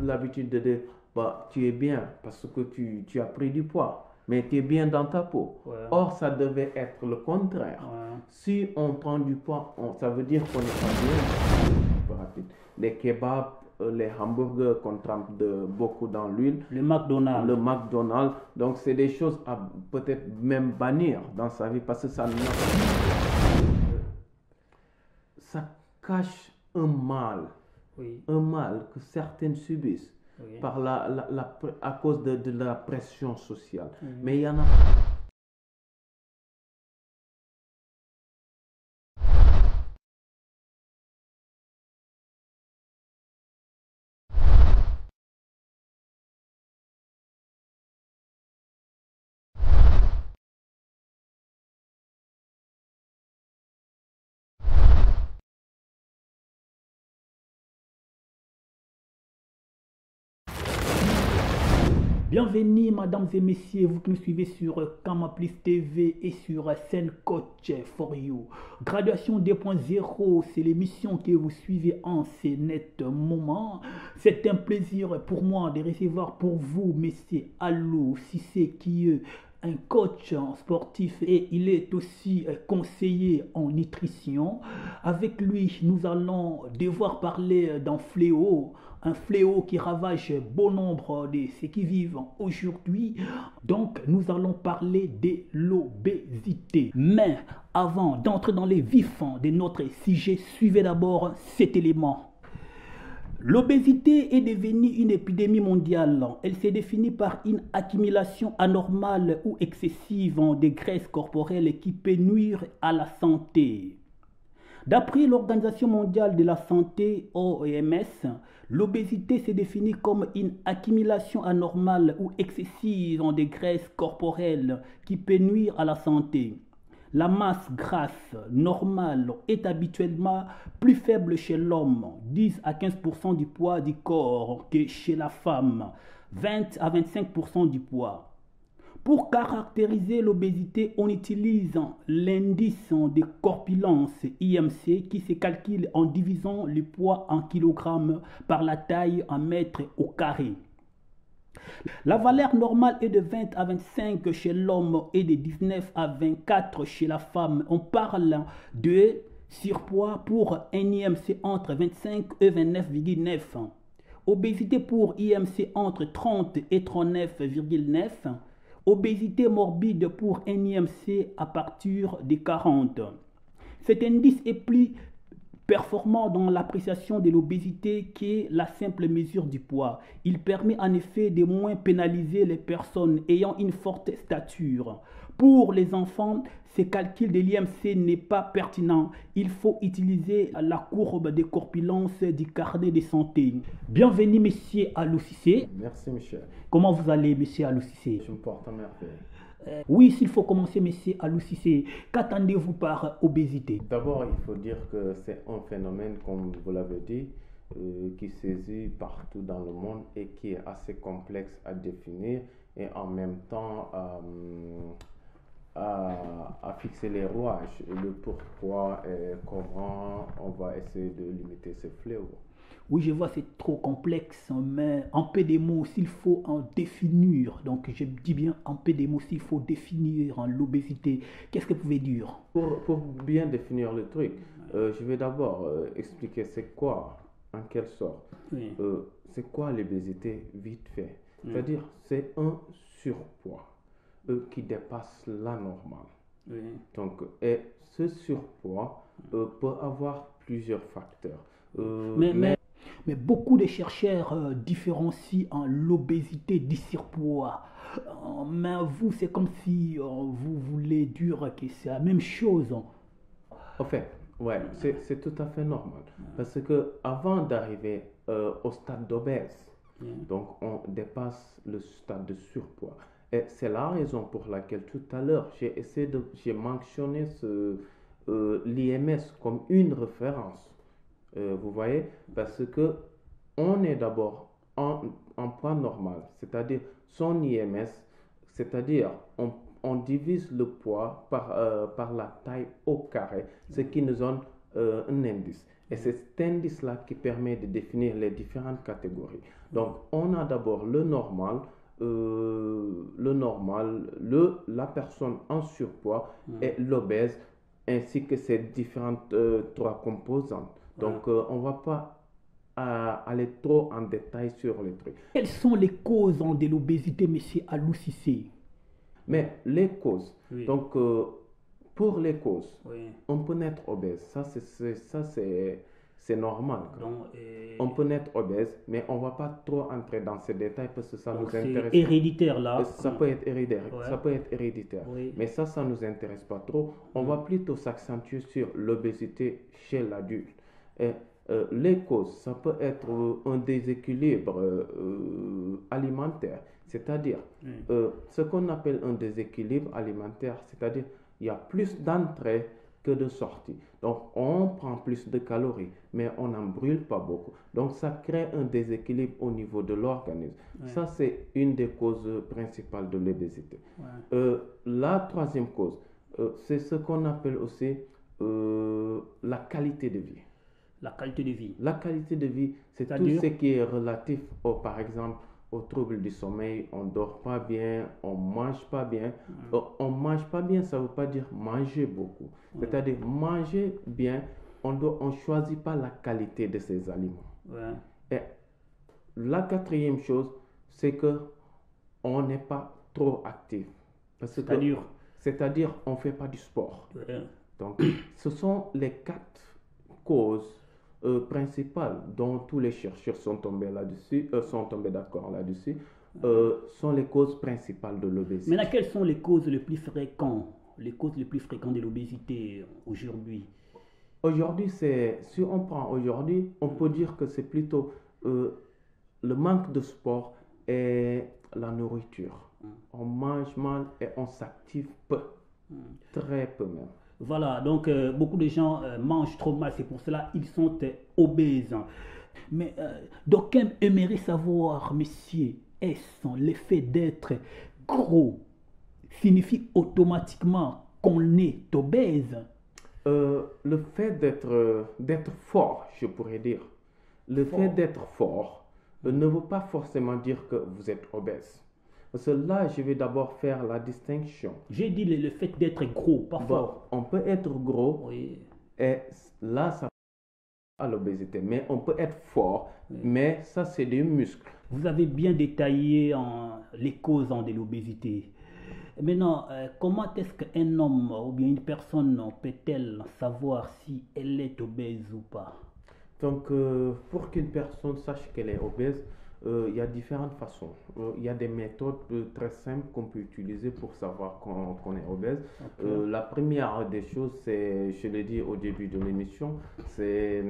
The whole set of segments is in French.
l'habitude de dire, bah, tu es bien parce que tu as pris du poids, mais tu es bien dans ta peau. Ouais. Or, ça devait être le contraire. Ouais. Si on prend du poids, ça veut dire qu'on n'est pas bien. Rapide. Les kebabs, les hamburgers qu'on trempe beaucoup dans l'huile. Le McDonald's. Le McDonald's. Donc, c'est des choses à peut-être même bannir dans sa vie parce que ça cache un mal. Oui. Un mal que certaines subissent Oui. par à cause de la pression sociale. Oui. Mais il y en a. Bienvenue, mesdames et messieurs, vous qui nous suivez sur Kamaplis TV et sur Scène Coach for You. Graduation 2.0, c'est l'émission que vous suivez en ce net moment. C'est un plaisir pour moi de recevoir pour vous, monsieur Alou Cissé, qui est un coach sportif et il est aussi conseiller en nutrition. Avec lui, nous allons devoir parler d'un fléau. Un fléau qui ravage bon nombre de ceux qui vivent aujourd'hui. Donc, nous allons parler de l'obésité. Mais avant d'entrer dans les vifs de notre sujet, suivez d'abord cet élément. L'obésité est devenue une épidémie mondiale. Elle s'est définie par une accumulation anormale ou excessive de graisses corporelles qui peut nuire à la santé. D'après l'Organisation mondiale de la santé, OMS, l'obésité se définit comme une accumulation anormale ou excessive de graisses corporelles qui peut nuire à la santé. La masse grasse normale est habituellement plus faible chez l'homme, 10 à 15% du poids du corps, que chez la femme, 20 à 25% du poids. Pour caractériser l'obésité, on utilise l'indice de corpulence IMC qui se calcule en divisant le poids en kilogrammes par la taille en mètres au carré. La valeur normale est de 20 à 25 chez l'homme et de 19 à 24 chez la femme. On parle de surpoids pour un IMC entre 25 et 29,9. Obésité pour IMC entre 30 et 39,9. Obésité morbide pour un IMC à partir de 40. Cet indice est plus performant dans l'appréciation de l'obésité que la simple mesure du poids. Il permet en effet de moins pénaliser les personnes ayant une forte stature. Pour les enfants, ce calcul de l'IMC n'est pas pertinent. Il faut utiliser la courbe de corpulence du carnet de santé. Bienvenue, monsieur Alou Cissé. Merci, Michel. Comment vous allez, monsieur Alou Cissé? Je me porte à merveille. Oui, s'il faut commencer, monsieur Alou Cissé, qu'attendez-vous par obésité? D'abord, il faut dire que c'est un phénomène, comme vous l'avez dit, qui saisit partout dans le monde et qui est assez complexe à définir et en même temps à fixer les rouages, le pourquoi et comment on va essayer de limiter ce fléau. Oui, je vois, c'est trop complexe, mais en peu de mots, s'il faut en définir, donc je dis bien en peu de mots, s'il faut définir l'obésité, qu'est-ce que vous pouvez dire? Pour bien définir le truc, je vais d'abord expliquer c'est quoi, en quelle sorte. Oui. C'est quoi l'obésité vite fait? Oui. C'est-à-dire, c'est un surpoids qui dépasse la normale. Oui. Donc, et ce surpoids peut avoir plusieurs facteurs. Mais beaucoup de chercheurs différencient l'obésité du surpoids. Mais vous, c'est comme si vous voulez dire que c'est la même chose. En fait, ouais, c'est tout à fait normal. Parce que avant d'arriver au stade d'obèse, donc on dépasse le stade de surpoids. Et c'est la raison pour laquelle tout à l'heure, j'ai mentionné l'IMS comme une référence. Vous voyez, parce que on est d'abord en poids normal, c'est-à-dire son IMS, c'est-à-dire on divise le poids par la taille au carré, ce qui nous donne un indice. Et c'est cet indice-là qui permet de définir les différentes catégories. Donc, on a d'abord le normal, la personne en surpoids et l'obèse, ainsi que ces différentes trois composantes. Donc, on ne va pas aller trop en détail sur les trucs. Quelles sont les causes de l'obésité, M. Alou Cissé? Mais les causes, donc pour les causes, Oui. on peut naître obèse, ça c'est normal. Donc, on peut naître obèse, mais on ne va pas trop entrer dans ces détails parce que ça nous intéresse. C'est héréditaire là. Ça peut être héréditaire, ça peut être héréditaire. Oui. Mais ça ne nous intéresse pas trop. On va plutôt s'accentuer sur l'obésité chez l'adulte. Et les causes, ça peut être un déséquilibre alimentaire, c'est-à-dire ce qu'on appelle un déséquilibre alimentaire, c'est-à-dire il y a plus d'entrées que de sorties. Donc on prend plus de calories, mais on n'en brûle pas beaucoup. Donc ça crée un déséquilibre au niveau de l'organisme. Ça, c'est une des causes principales de l'obésité. La troisième cause, c'est ce qu'on appelle aussi la qualité de vie. La qualité de vie. La qualité de vie, c'est tout ce qui est relatif, par exemple, aux troubles du sommeil. On ne dort pas bien, on ne mange pas bien. On ne mange pas bien, ça ne veut pas dire manger beaucoup. C'est-à-dire manger bien, on ne choisit pas la qualité de ces aliments. Et la quatrième chose, c'est qu'on n'est pas trop actif. C'est-à-dire on ne fait pas du sport. Donc, ce sont les 4 causes principales dont tous les chercheurs sont tombés d'accord là-dessus, sont les causes principales de l'obésité. Maintenant, quelles sont les causes les plus fréquentes de l'obésité aujourd'hui? Aujourd'hui, si on prend aujourd'hui, on peut dire que c'est plutôt le manque de sport et la nourriture. On mange mal et on s'active peu, très peu même. Voilà, donc beaucoup de gens mangent trop mal, c'est pour cela qu'ils sont obèses. Mais d'aucuns aimeraient savoir, messieurs, est-ce l'effet d'être gros signifie automatiquement qu'on est obèse? Le fait d'être fort, je pourrais dire, fait d'être fort ne veut pas forcément dire que vous êtes obèse. Parce que là, je vais d'abord faire la distinction. J'ai dit le fait d'être gros, pas fort. On peut être gros et là, ça à l'obésité. Mais on peut être fort, mais ça, c'est des muscles. Vous avez bien détaillé les causes de l'obésité. Maintenant, comment est-ce qu'un homme ou bien une personne peut-elle savoir si elle est obèse ou pas? Donc, pour qu'une personne sache qu'elle est obèse, il y a différentes façons. Il y a des méthodes très simples qu'on peut utiliser pour savoir qu'on est obèse. La première des choses, c'est, je l'ai dit au début de l'émission, c'est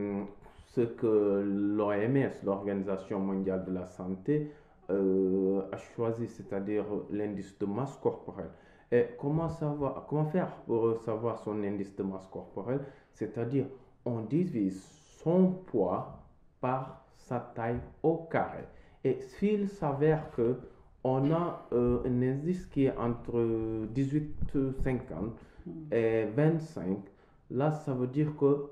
ce que l'OMS, l'Organisation mondiale de la santé, a choisi, c'est-à-dire l'indice de masse corporelle. Et comment faire pour savoir son indice de masse corporelle? C'est-à-dire, on divise son poids par sa taille au carré. Et s'il s'avère qu'on a un indice qui est entre 18,50 et 25, là, ça veut dire que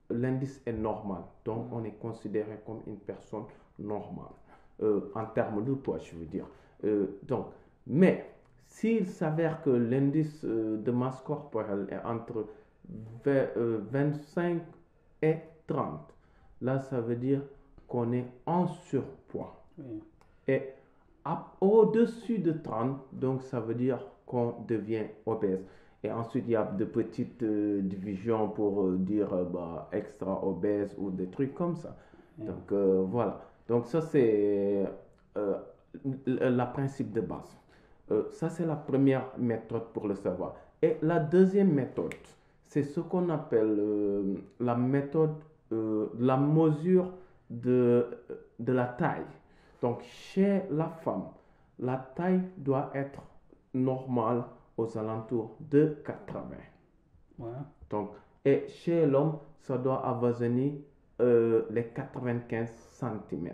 l'indice est normal. Donc, on est considéré comme une personne normale. En termes de poids, je veux dire. Mais s'il s'avère que l'indice de masse corporelle est entre 25 et 30, là, ça veut dire qu'on est en surpoids. Et au-dessus de 30, donc ça veut dire qu'on devient obèse. Et ensuite, il y a de petites divisions pour dire extra obèse ou des trucs comme ça. Donc, voilà. Donc, ça, c'est le principe de base. Ça, c'est la première méthode pour le savoir. Et la deuxième méthode, c'est ce qu'on appelle la méthode, la mesure de la taille. Donc, chez la femme, la taille doit être normale aux alentours de 80. Donc, et chez l'homme, ça doit avoisiner les 95 cm.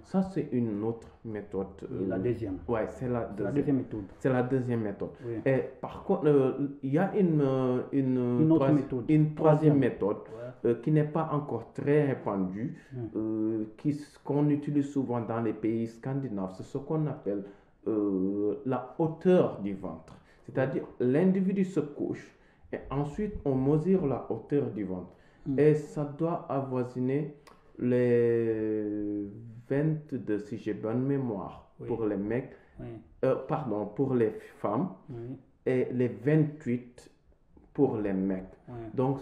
Ça, c'est une autre méthode. La deuxième. Ouais, c'est la deuxième méthode. C'est la deuxième méthode. Oui. Et par contre, il y a Une autre méthode. une troisième méthode Ouais. qui n'est pas encore très répandue, qu'on utilise souvent dans les pays scandinaves. C'est ce qu'on appelle la hauteur du ventre. C'est-à-dire, l'individu se couche et ensuite on mesure la hauteur du ventre. Et ça doit avoisiner les 22, si j'ai bonne mémoire, pour les mecs, pardon, pour les femmes, et les 28 pour les mecs. Donc,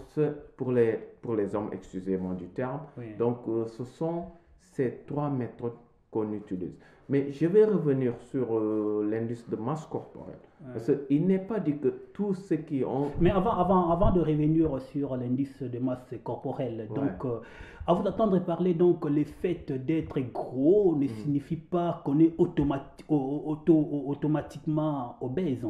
pour les hommes, excusez-moi du terme. Donc, ce sont ces trois méthodes qu'on utilise. Mais je vais revenir sur l'indice de masse corporelle. Parce qu'il n'est pas dit que tous ceux qui ont... Mais avant de revenir sur l'indice de masse corporelle, donc, à vous entendre parler, donc, le fait d'être gros ne signifie pas qu'on est automatiquement obèse.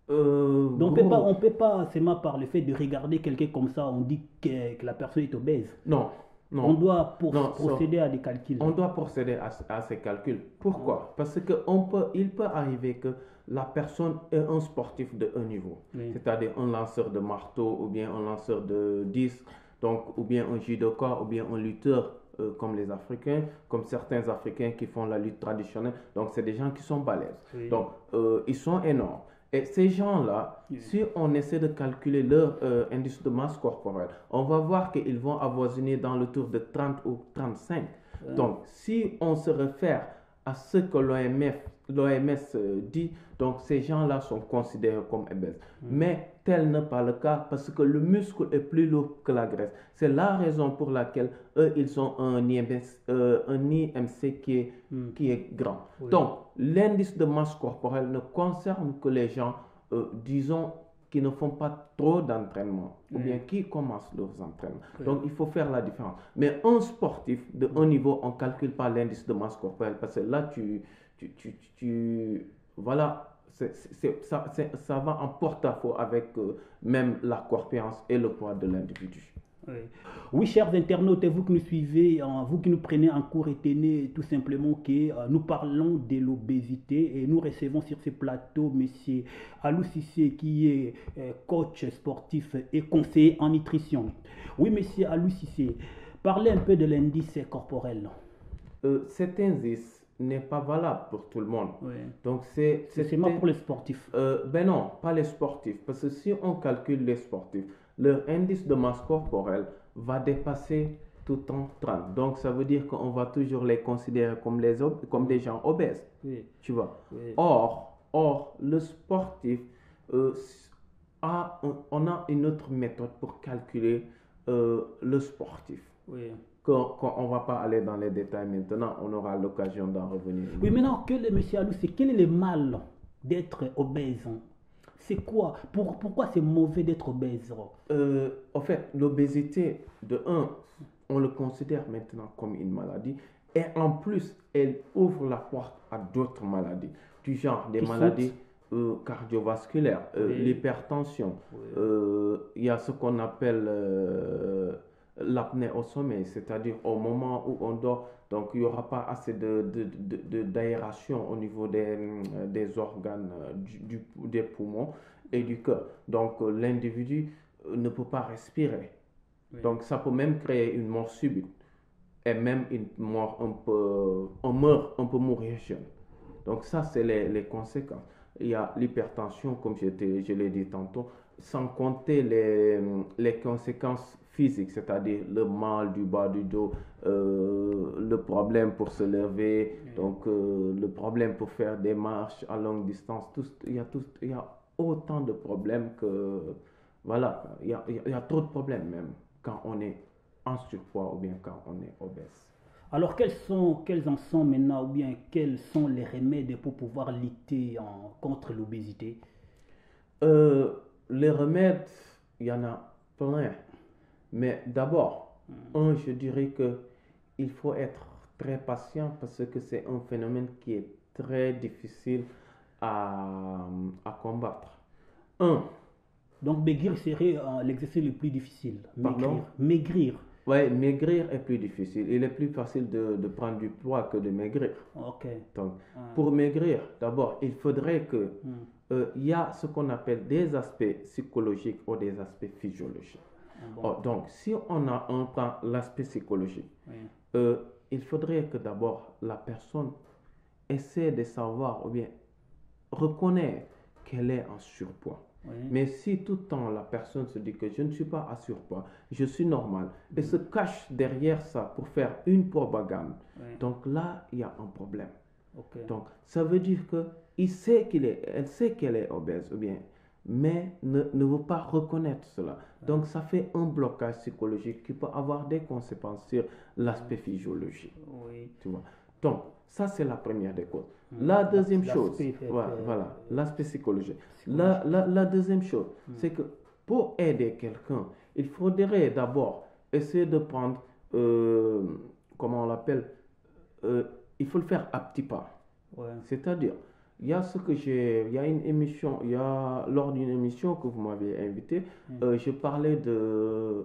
Donc on peut pas seulement par le fait de regarder quelqu'un comme ça, on dit que la personne est obèse. Non. On doit procéder à des calculs. On doit procéder à ces calculs. Pourquoi? Parce qu'il peut arriver que la personne est un sportif de haut niveau, c'est-à-dire un lanceur de marteau ou bien un lanceur de disque, donc, ou bien un judoka ou bien un lutteur comme les Africains, comme certains Africains qui font la lutte traditionnelle. Donc, c'est des gens qui sont balèzes. Donc, ils sont énormes. Et ces gens-là, si on essaie de calculer leur indice de masse corporelle, on va voir qu'ils vont avoisiner dans le tour de 30 ou 35. Donc, si on se réfère à ce que l'OMS dit, donc ces gens-là sont considérés comme obèses. Mais tel n'est pas le cas parce que le muscle est plus lourd que la graisse. C'est la raison pour laquelle eux, ils ont un IMC qui est grand. Donc, l'indice de masse corporelle ne concerne que les gens, disons, qui ne font pas trop d'entraînement ou bien qui commencent leurs entraînements. Donc, il faut faire la différence. Mais un sportif de haut niveau, on ne calcule pas l'indice de masse corporelle parce que là, voilà, ça va en porte-à-faux avec même la corpulence et le poids de l'individu. Oui, chers internautes, vous qui nous suivez, vous qui nous prenez en cours, retenez tout simplement que nous parlons de l'obésité et nous recevons sur ce plateau M. Alou Cissé qui est coach sportif et conseiller en nutrition. Oui, M. Alou Cissé, parlez un peu de l'indice corporel. Cet indice n'est pas valable pour tout le monde. Donc c'est seulement pour les sportifs. Ben non, pas les sportifs. Parce que si on calcule les sportifs, leur indice de masse corporelle va dépasser tout le temps 30. Donc ça veut dire qu'on va toujours les considérer comme des gens obèses. Tu vois. Or, le sportif, on a une autre méthode pour calculer le sportif. On ne va pas aller dans les détails maintenant, on aura l'occasion d'en revenir. Oui, maintenant, M. Alou, quel est le mal d'être obèse? C'est quoi? Pourquoi c'est mauvais d'être obèse? En fait, l'obésité, de un, on le considère maintenant comme une maladie. Et en plus, elle ouvre la porte à d'autres maladies. Du genre des maladies cardiovasculaires, l'hypertension. Il y a ce qu'on appelle l'apnée au sommeil, c'est-à-dire au moment où on dort, donc il n'y aura pas assez d'aération au niveau des organes des poumons et du cœur. Donc l'individu ne peut pas respirer. Donc ça peut même créer une mort subite et même une mort on peut mourir jeune. Donc ça, c'est les conséquences. Il y a l'hypertension, comme je l'ai dit tantôt, sans compter les conséquences physiques, c'est-à-dire le mal du bas du dos, le problème pour se lever, donc le problème pour faire des marches à longue distance. Il y a autant de problèmes que... Voilà, il y a trop de problèmes même quand on est en surpoids ou bien quand on est obèse. Alors, quels en sont maintenant, ou bien quels sont les remèdes pour pouvoir lutter contre l'obésité? Les remèdes, il y en a plein. Mais d'abord, je dirais qu'il faut être très patient parce que c'est un phénomène qui est très difficile à combattre. Donc, maigrir serait l'exercice le plus difficile. Pardon? Maigrir. Ouais, maigrir est plus difficile. Il est plus facile de prendre du poids que de maigrir. Ok. Donc, pour maigrir, d'abord, il faudrait que il y a ce qu'on appelle des aspects psychologiques ou des aspects physiologiques. Bon. Donc, si on prend l'aspect psychologique, il faudrait que d'abord la personne essaie de savoir ou bien reconnaître qu'elle est en surpoids. Mais si tout le temps la personne se dit que je ne suis pas en surpoids, je suis normal, et se cache derrière ça pour faire une propagande, donc là, il y a un problème. Donc, ça veut dire que elle sait qu'elle est obèse, ou bien, mais ne veut pas reconnaître cela. Donc, ça fait un blocage psychologique qui peut avoir des conséquences sur l'aspect physiologique. Tu vois. Donc, ça, c'est la première des causes. La deuxième chose, voilà, l'aspect psychologique. La deuxième chose, c'est que pour aider quelqu'un, il faudrait d'abord essayer de prendre, comment on l'appelle, il faut le faire à petits pas. C'est-à-dire, il y a une émission, lors d'une émission que vous m'avez invité, je parlais d'un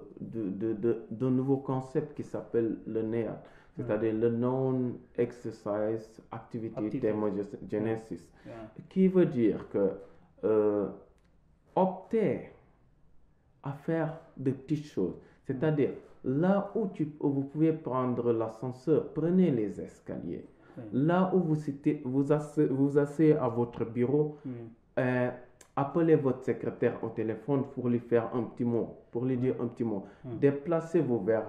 nouveau concept qui s'appelle le NEAT, c'est-à-dire le Non-Exercise Activity Thermogenesis, qui veut dire que opter à faire de petites choses, c'est-à-dire là où vous pouvez prendre l'ascenseur, prenez les escaliers. Là où vous asseyez à votre bureau, appelez votre secrétaire au téléphone pour lui faire un petit mot, pour lui dire un petit mot. Déplacez-vous vers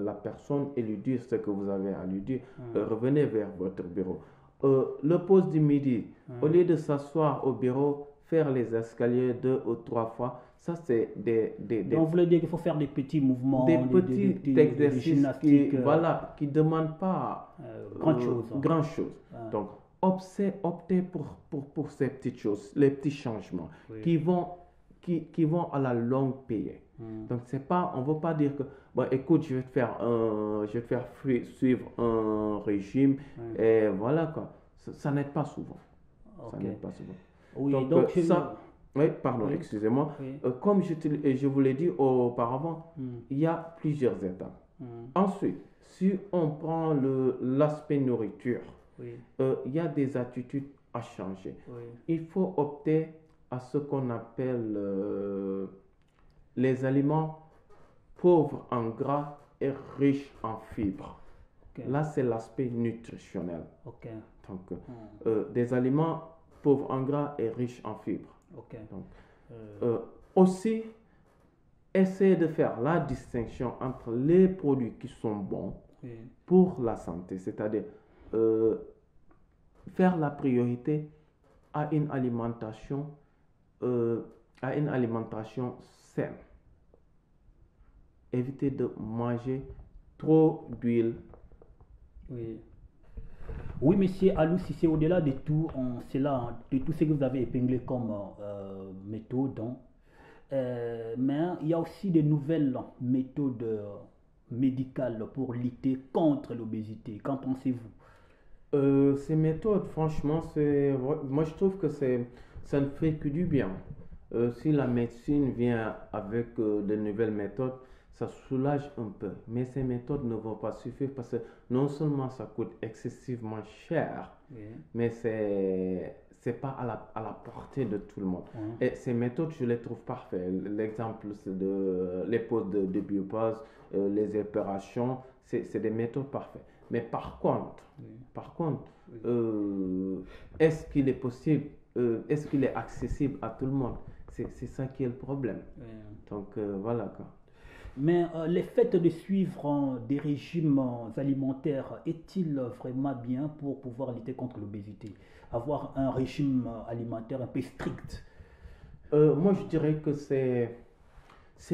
la personne et lui dire ce que vous avez à lui dire. Revenez vers votre bureau. Le pause du midi, au lieu de s'asseoir au bureau, faire les escaliers 2 ou 3 fois, ça c'est Donc, vous voulez dire qu'il faut faire des petits mouvements, des petits exercices qui ne demandent pas grand chose. Donc, optez pour ces petites choses, les petits changements qui vont à la longue payer. Donc, on ne veut pas dire que, écoute, je vais te faire suivre un régime et voilà quoi. Ça n'aide pas souvent. Ça n'aide pas souvent. Oui, donc ça... Oui, pardon, excusez-moi. Comme je vous l'ai dit auparavant, il y a plusieurs étapes. Ensuite, si on prend l'aspect nourriture, il y a des attitudes à changer. Il faut opter à ce qu'on appelle les aliments pauvres en gras et riches en fibres. Là, c'est l'aspect nutritionnel. Donc, des aliments pauvres en gras et riches en fibres. Donc, aussi, essayer de faire la distinction entre les produits qui sont bons pour la santé, c'est-à-dire faire la priorité à une alimentation saine. Éviter de manger trop d'huile. Oui, monsieur Alou, si c'est au-delà de tout, de tout ce que vous avez épinglé comme méthode, mais il y a aussi de nouvelles méthodes médicales pour lutter contre l'obésité. Qu'en pensez-vous? Ces méthodes, franchement, moi je trouve que ça ne fait que du bien. Si la médecine vient avec de nouvelles méthodes, ça soulage un peu, mais ces méthodes ne vont pas suffire parce que non seulement ça coûte excessivement cher, mais c'est pas à la portée de tout le monde. Et ces méthodes, je les trouve parfaites. L'exemple, c'est les pauses de biopause, les opérations, c'est des méthodes parfaites. Mais par contre, est-ce qu'il est possible, est-ce qu'il est accessible à tout le monde? C'est ça qui est le problème. Donc voilà quoi. Mais le fait de suivre des régimes alimentaires est-il vraiment bien pour pouvoir lutter contre l'obésité? Avoir un régime alimentaire un peu strict? Moi, je dirais que c'est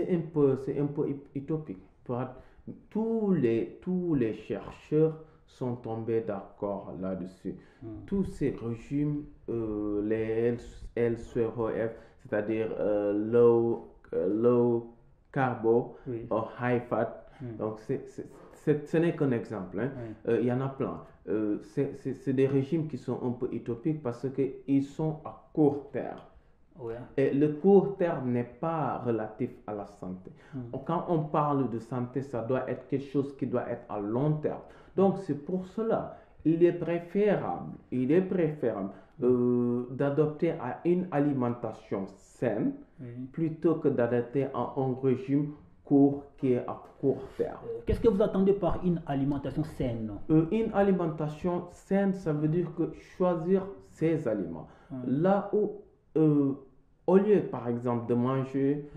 un peu utopique. Tous les chercheurs sont tombés d'accord là-dessus. Tous ces régimes, les LCHF, c'est-à-dire low carbo ou high fat. Donc, ce n'est qu'un exemple. Il y en a plein. C'est des régimes qui sont un peu utopiques parce qu'ils sont à court terme. Ouais. Et le court terme n'est pas relatif à la santé. Quand on parle de santé, ça doit être quelque chose qui doit être à long terme. Donc c'est pour cela, il est préférable d'adopter à une alimentation saine plutôt que d'adopter à un régime court qui est à court terme. Qu'est-ce que vous attendez par une alimentation saine? Une alimentation saine, ça veut dire que choisir ses aliments. Là où, au lieu par exemple de manger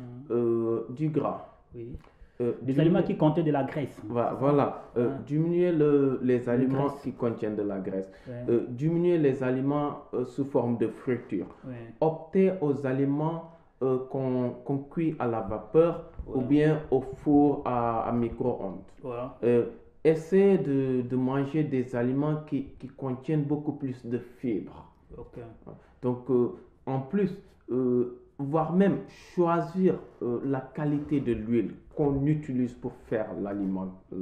du gras, des aliments qui contiennent de la graisse. Voilà, diminuer les aliments qui contiennent de la graisse, diminuer les aliments sous forme de friture, opter aux aliments qu'on cuit à la vapeur ou bien au four à micro-ondes. Essayer de manger des aliments qui contiennent beaucoup plus de fibres. Donc, en plus, voire même choisir la qualité de l'huile qu'on utilise pour faire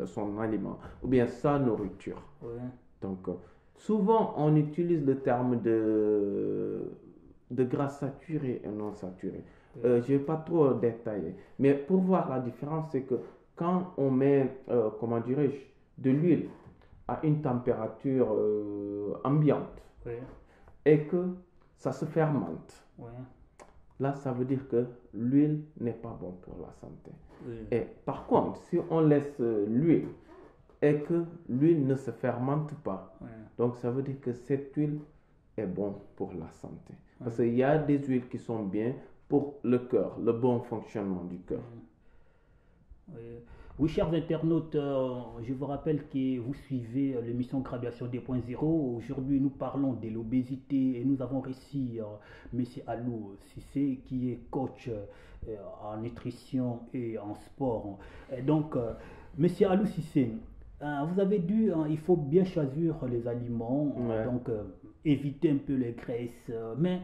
son aliment ou bien sa nourriture. Donc, souvent, on utilise le terme de gras saturé et non saturé. Je ne vais pas trop détailler, mais pour voir la différence, c'est que quand on met, comment dirais-je, de l'huile à une température ambiante et que ça se fermente, là, ça veut dire que l'huile n'est pas bon pour la santé. Et par contre, si on laisse l'huile et que l'huile ne se fermente pas, donc ça veut dire que cette huile est bonne pour la santé. Parce qu'il y a des huiles qui sont bien pour le cœur, le bon fonctionnement du cœur. Oui, chers internautes, je vous rappelle que vous suivez l'émission Graduation 2.0. Aujourd'hui, nous parlons de l'obésité et nous avons reçu M. Alou Cissé, qui est coach en nutrition et en sport. Et donc, M. Alou Cissé, vous avez dit il faut bien choisir les aliments, donc éviter un peu les graisses. Mais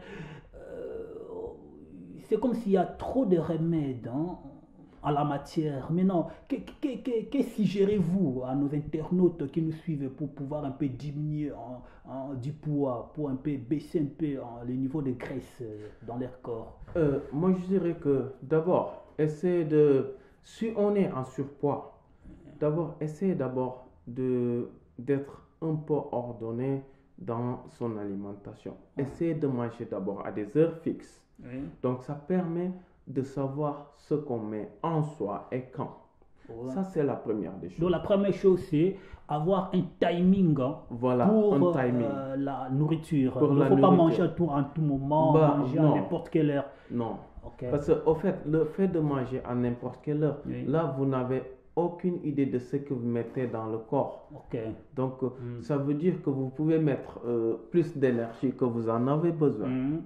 c'est comme s'il y a trop de remèdes en la matière. Maintenant, que suggérez-vous à nos internautes qui nous suivent pour pouvoir un peu diminuer du poids, pour un peu baisser un peu le niveau de graisse dans leur corps? Moi, je dirais que d'abord, si on est en surpoids, essayez d'abord d'être un peu ordonné dans son alimentation. Essayez de manger d'abord à des heures fixes. Donc, ça permet de savoir ce qu'on met en soi et quand. Ça, c'est la première des choses. Donc, la première chose, c'est avoir un timing pour la nourriture. Il ne faut pas manger en tout moment, manger à n'importe quelle heure. Non. Parce qu'au fait, le fait de manger à n'importe quelle heure, là, vous n'avez aucune idée de ce que vous mettez dans le corps. Donc, ça veut dire que vous pouvez mettre plus d'énergie que vous en avez besoin.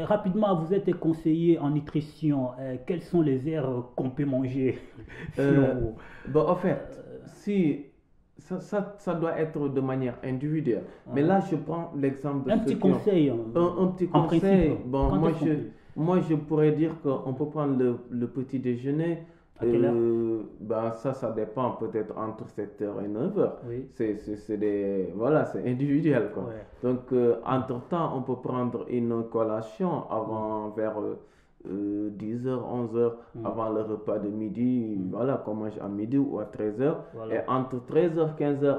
Rapidement, vous êtes conseiller en nutrition. Quelles sont les heures qu'on peut manger en fait, si ça doit être de manière individuelle. Mais là, je prends l'exemple de un petit conseil. Un petit conseil. Bon, moi, je pourrais dire qu'on peut prendre le petit déjeuner. À quelle heure? Ça dépend, peut-être entre 7h et 9h. C'est individuel, quoi. Donc, entre-temps, on peut prendre une collation avant vers 10h, 11h, avant le repas de midi, qu'on mange à midi ou à 13h. Et entre 13h et 15h,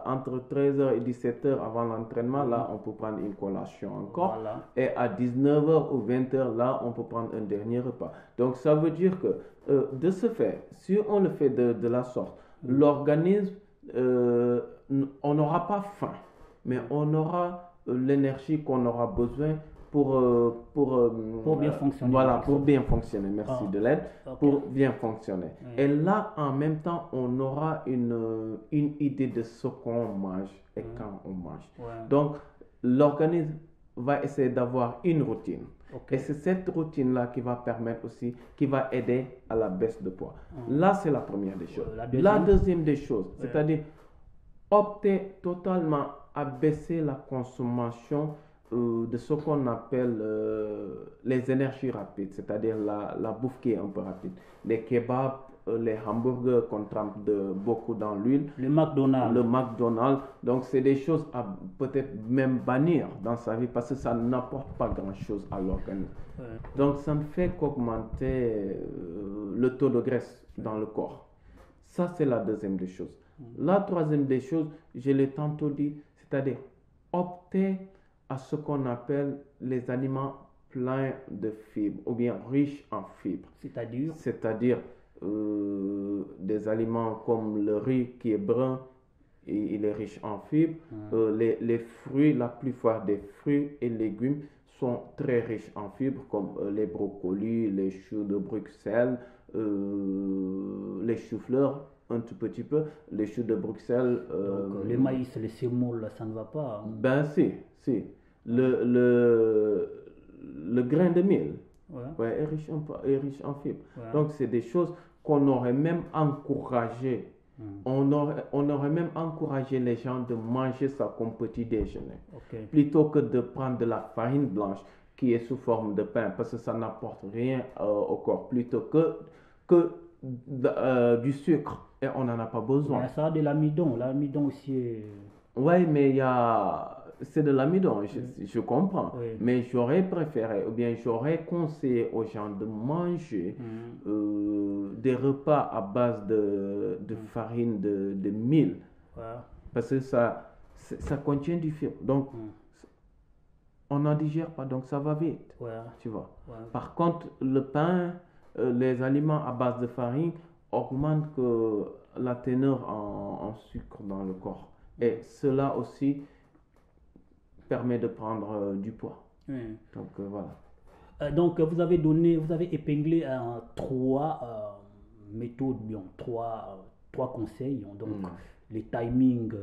entre 13h et 17h avant l'entraînement, là, on peut prendre une collation encore. Et à 19h ou 20h, là, on peut prendre un dernier repas. Donc, ça veut dire que de ce fait, si on le fait de la sorte, l'organisme, on n'aura pas faim, mais on aura l'énergie qu'on aura besoin pour bien fonctionner. Pour bien fonctionner. Merci de l'aide. Pour bien fonctionner. Et là, en même temps, on aura une idée de ce qu'on mange et quand on mange. Donc, l'organisme va essayer d'avoir une routine. Et c'est cette routine-là qui va permettre aussi, qui va aider à la baisse de poids. Là, c'est la première des choses. La deuxième des choses, c'est-à-dire opter totalement à baisser la consommation de ce qu'on appelle les énergies rapides, c'est-à-dire la bouffe qui est un peu rapide. Les kebabs, les hamburgers qu'on trempe beaucoup dans l'huile. Le McDonald's. Le McDonald's. Donc, c'est des choses à peut-être même bannir dans sa vie parce que ça n'apporte pas grand-chose à l'organisme. Donc, ça ne fait qu'augmenter le taux de graisse dans le corps. Ça, c'est la deuxième des choses. La troisième des choses, je l'ai tantôt dit, c'est-à-dire opter à ce qu'on appelle les aliments pleins de fibres ou bien riches en fibres. C'est-à-dire des aliments comme le riz qui est brun, et il est riche en fibres. Les fruits, la plupart des fruits et légumes sont très riches en fibres comme les brocolis, les choux de Bruxelles, les choux-fleurs un tout petit peu, les choux de Bruxelles. Donc, le maïs, les sémoules, ça ne va pas. Ben si. Le grain de mil est riche en fibres. Donc c'est des choses qu'on aurait même encouragé. On aurait même encouragé les gens de manger ça comme petit déjeuner. Plutôt que de prendre de la farine blanche qui est sous forme de pain parce que ça n'apporte rien au corps. Plutôt que du sucre. Et on n'en a pas besoin. Mais ça a de l'amidon. L'amidon aussi est... Oui, mais c'est de l'amidon, je comprends. Mais j'aurais préféré, ou bien j'aurais conseillé aux gens de manger des repas à base de farine de mil. Parce que ça contient du fibres. Donc, on n'en digère pas, donc ça va vite. Tu vois. Par contre, le pain, les aliments à base de farine augmentent la teneur en sucre dans le corps. Et cela aussi permet de prendre du poids. Donc voilà. Donc vous avez épinglé trois méthodes, trois conseils. Donc les timings,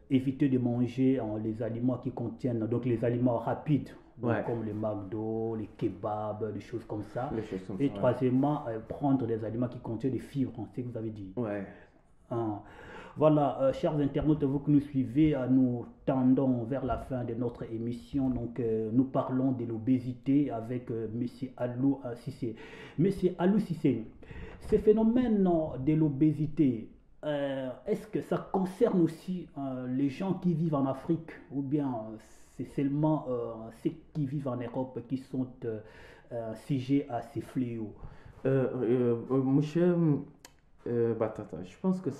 éviter de manger les aliments qui contiennent, donc les aliments rapides. Comme les McDo, les kebabs, des choses comme ça. Et troisièmement, prendre des aliments qui contiennent des fibres, c'est ce que vous avez dit. Voilà, chers internautes, vous que nous suivez, nous tendons vers la fin de notre émission. Donc, nous parlons de l'obésité avec M. Alou Cissé. M. Alou Cissé, ce phénomène de l'obésité, est-ce que ça concerne aussi les gens qui vivent en Afrique ou bien c'est seulement ceux qui vivent en Europe qui sont sujets à ces fléaux? Monsieur Batata, je pense que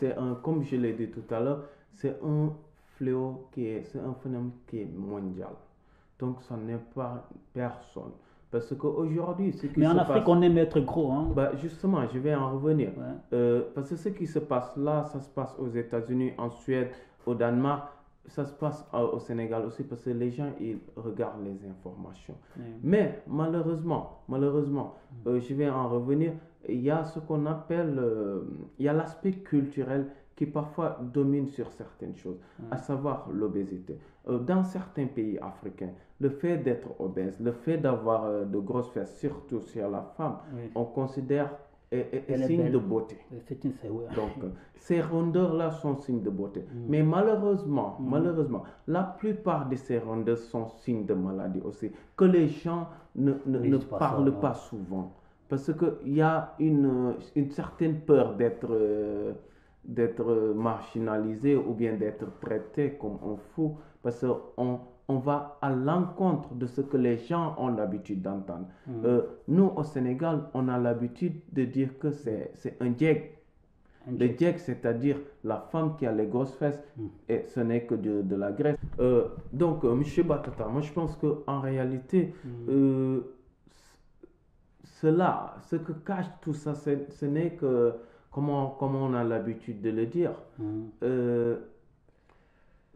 comme je l'ai dit tout à l'heure, c'est un fléau c'est un phénomène qui est mondial. Donc ça n'est pas personne. Parce qu'aujourd'hui, mais en Afrique, on aime être gros. Justement, je vais en revenir. Parce que ce qui se passe là, ça se passe aux États-Unis, en Suède, au Danemark. Ça se passe au Sénégal aussi parce que les gens ils regardent les informations. Mais malheureusement, je vais en revenir. Il y a ce qu'on appelle, il y a l'aspect culturel qui parfois domine sur certaines choses, à savoir l'obésité. Dans certains pays africains, le fait d'être obèse, le fait d'avoir de grosses fesses, surtout sur la femme, on considère est signe de beauté. Donc, ces rondeurs-là sont signes de beauté. Mais malheureusement, la plupart de ces rondeurs sont signes de maladie aussi, que les gens ne parlent pas souvent. Parce qu'il y a une certaine peur d'être marginalisé ou bien d'être traité comme un fou, parce qu'on va à l'encontre de ce que les gens ont l'habitude d'entendre. Nous, au Sénégal, on a l'habitude de dire que c'est un djeg. Le djeg, c'est-à-dire la femme qui a les grosses fesses, et ce n'est que de la graisse. Donc, M. Batata, moi je pense qu'en réalité, ce que cache tout ça, ce n'est que, comment on a l'habitude de le dire,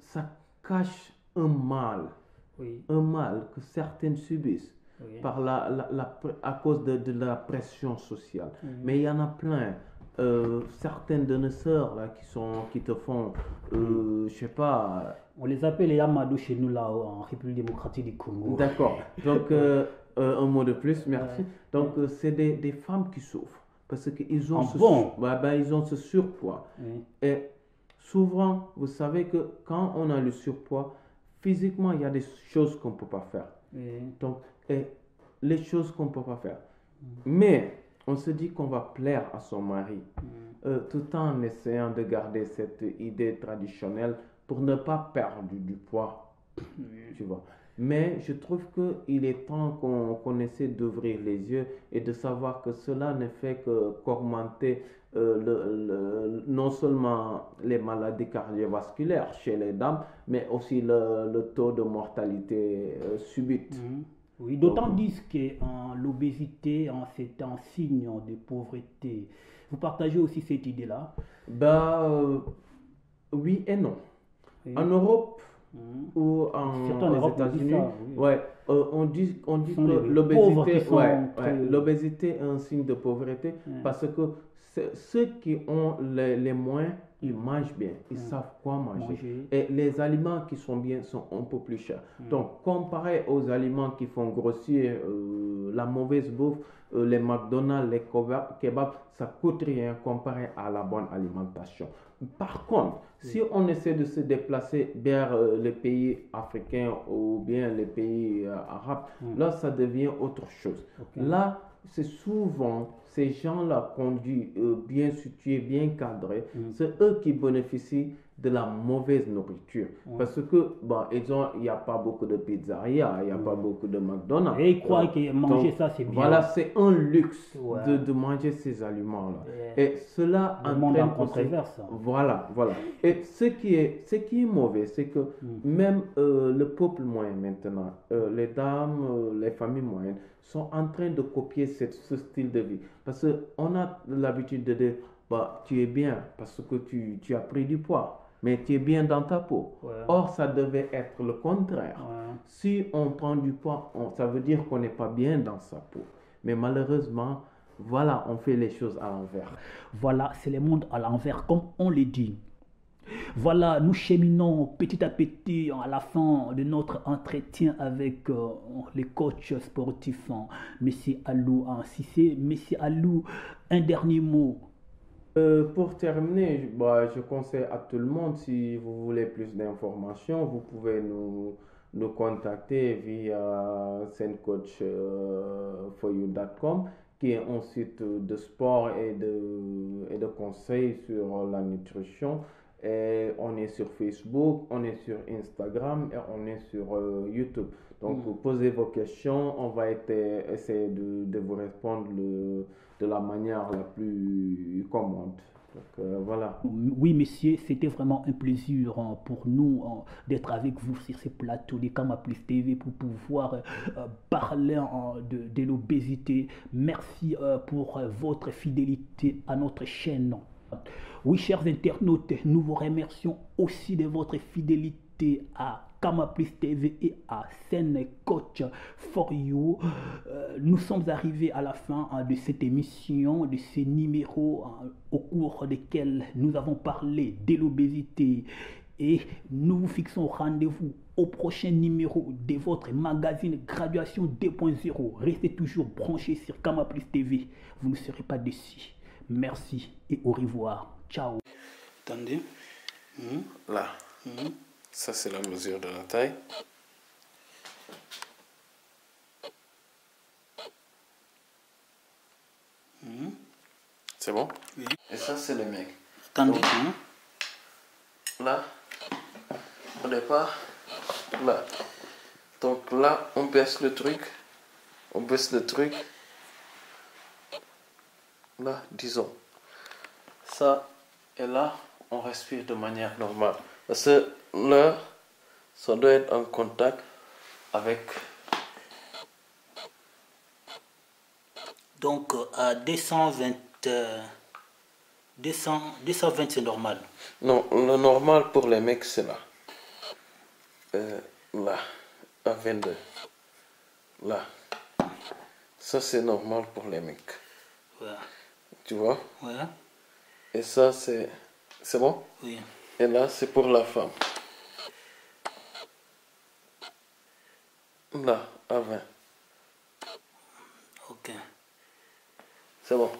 ça cache un mal que certaines subissent par à cause de la pression sociale. Mais il y en a plein. Certaines de nos sœurs là, qui te font, je sais pas. On les appelle les Amadou chez nous là en République démocratique du Congo. D'accord. Donc un mot de plus, merci. Donc c'est des femmes qui souffrent parce qu'ils ils ont ce surpoids. Et souvent, vous savez que quand on a le surpoids, physiquement, il y a des choses qu'on ne peut pas faire. Donc, les choses qu'on ne peut pas faire. Mais on se dit qu'on va plaire à son mari, tout en essayant de garder cette idée traditionnelle pour ne pas perdre du poids, tu vois. Mais je trouve qu'il est temps qu'on essaie d'ouvrir les yeux et de savoir que cela ne fait qu'augmenter non seulement les maladies cardiovasculaires chez les dames, mais aussi le taux de mortalité subite. Oui, d'autant disent que l'obésité, c'est un signe de pauvreté. Vous partagez aussi cette idée-là? Oui et non. Oui. En Europe ou Surtout en aux Europe, on dit États-Unis, ça, oui. ouais, on dit Ce sont que les pauvres qui l'obésité, sont très- l'obésité est un signe de pauvreté parce que ceux qui ont les moins, ils mangent bien, ils savent quoi manger. Et les aliments qui sont bien sont un peu plus chers. Donc, comparé aux aliments qui font grossir la mauvaise bouffe, les McDonald's, les kebabs, ça coûte rien comparé à la bonne alimentation. Par contre, si on essaie de se déplacer vers les pays africains ou bien les pays arabes, là, ça devient autre chose. Là, c'est souvent ces gens-là conduits, bien situés, bien cadrés, c'est eux qui bénéficient de la mauvaise nourriture. Parce que, il n'y a pas beaucoup de pizzerias, il n'y a pas beaucoup de McDonald's. Et ils croient que manger ça, c'est bien. Voilà, c'est un luxe de manger ces aliments-là. Et cela entraîne controverse. Voilà. Et ce qui est mauvais, c'est que même le peuple moyen maintenant, les dames, les familles moyennes, sont en train de copier ce style de vie. Parce qu'on a l'habitude de dire, tu es bien parce que tu as pris du poids, mais tu es bien dans ta peau. Or, ça devait être le contraire. Si on prend du poids, ça veut dire qu'on n'est pas bien dans sa peau. Mais malheureusement, voilà, on fait les choses à l'envers. Voilà, c'est le monde à l'envers, comme on le dit. Voilà, nous cheminons petit à petit à la fin de notre entretien avec les coachs sportifs, Monsieur Alou Cissé. Monsieur Alou, un dernier mot. Pour terminer, je conseille à tout le monde, si vous voulez plus d'informations, vous pouvez nous contacter via sendcoach4you.com, qui est un site de sport et de conseils sur la nutrition. Et on est sur Facebook, on est sur Instagram et on est sur YouTube. Donc, posez vos questions, on va essayer de vous répondre de la manière la plus commode. Donc, voilà. Oui, monsieur, c'était vraiment un plaisir pour nous d'être avec vous sur ce plateau de Kama Plus TV pour pouvoir parler de l'obésité. Merci pour votre fidélité à notre chaîne. Oui, chers internautes, nous vous remercions aussi de votre fidélité à Kama Plus TV et à Sen Coach for You. Nous sommes arrivés à la fin de cette émission, de ce numéro au cours desquels nous avons parlé de l'obésité. Et nous vous fixons rendez-vous au prochain numéro de votre magazine Graduation 2.0. Restez toujours branchés sur Kama Plus TV. Vous ne serez pas déçus. Merci et au revoir. Ciao. Attendez. Là. Ça, c'est la mesure de la taille. C'est bon? Oui. Et ça, c'est le mec. Attendez. Donc, là, au départ, là. Donc là, on baisse le truc. On baisse le truc. Là, disons. Ça, et là, on respire de manière normale. Parce que là, ça doit être en contact avec... Donc, à 220, c'est normal. Non, le normal pour les mecs, c'est là. Là, à 22. Là. Ça, c'est normal pour les mecs. Ouais. Tu vois? Ouais. Et ça, c'est bon? Oui. Et là, c'est pour la femme. Là, à 20. Ok. C'est bon.